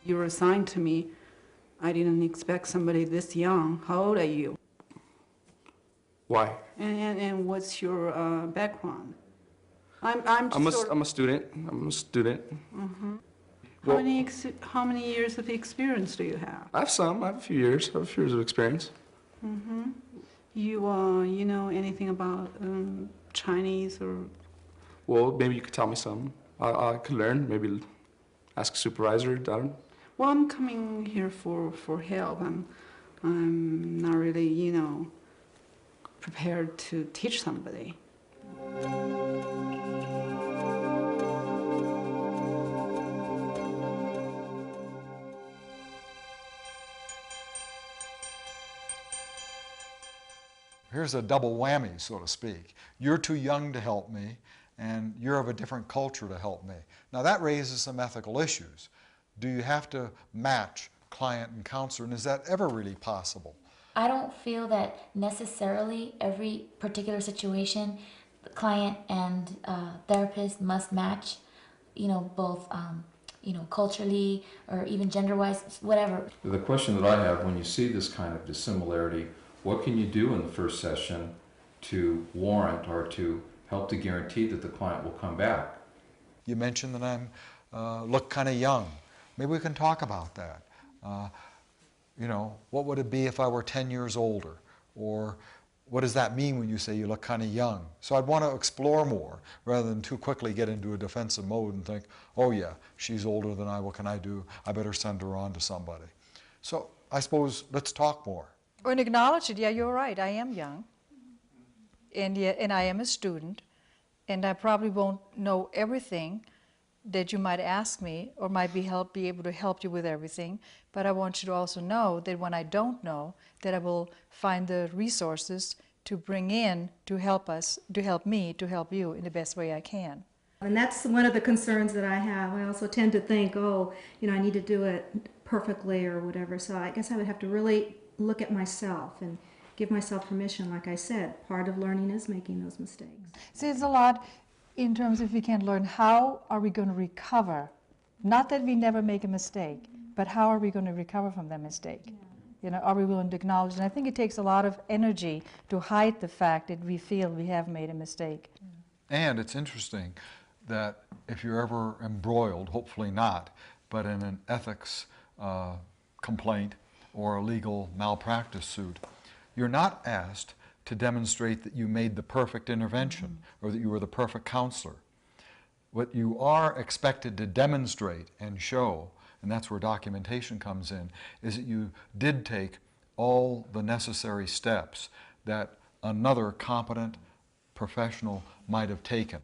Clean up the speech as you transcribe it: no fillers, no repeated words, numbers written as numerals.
You were assigned to me. I didn't expect somebody this young. How old are you? Why? And what's your background? I'm just sort of... I'm a student. I'm a student. Mm-hmm. Well, How many years of experience do you have? I have some. I have a few years. I have a few years of experience. Mm-hmm. You know anything about Chinese or? Well, maybe you could tell me some. I could learn. Maybe ask a supervisor. I don't. Well, I'm coming here for help. I'm not really, prepared to teach somebody. Here's a double whammy, so to speak. You're too young to help me, and you're of a different culture to help me. Now that raises some ethical issues. Do you have to match client and counselor, and is that ever really possible? I don't feel that necessarily every particular situation, the client and therapist must match, both, culturally or even gender-wise, whatever. The question that I have, when you see this kind of dissimilarity, what can you do in the first session to warrant or to help to guarantee that the client will come back? You mentioned that I look kind of young. Maybe we can talk about that. What would it be if I were 10 years older? Or what does that mean when you say you look kind of young? So I'd want to explore more rather than too quickly get into a defensive mode and think, oh yeah, she's older than I, what can I do? I better send her on to somebody. So I suppose let's talk more. And acknowledge it. Yeah, you're right. I am young, and I am a student, and I probably won't know everything that you might ask me, or might be able to help you with everything. But I want you to also know that when I don't know, that I will find the resources to bring in to help us, to help me, to help you in the best way I can. And that's one of the concerns that I have. I also tend to think, I need to do it perfectly or whatever. So I guess I would have to really look at myself and give myself permission. Like I said, part of learning is making those mistakes. See, it's a lot in terms of if we can learn how are we going to recover. Not that we never make a mistake, but how are we going to recover from that mistake? Yeah. Are we willing to acknowledge? And I think it takes a lot of energy to hide the fact that we feel we have made a mistake. And it's interesting that if you're ever embroiled, hopefully not, but in an ethics complaint or a legal malpractice suit, you're not asked to demonstrate that you made the perfect intervention or that you were the perfect counselor. What you are expected to demonstrate and show, and that's where documentation comes in, is that you did take all the necessary steps that another competent professional might have taken.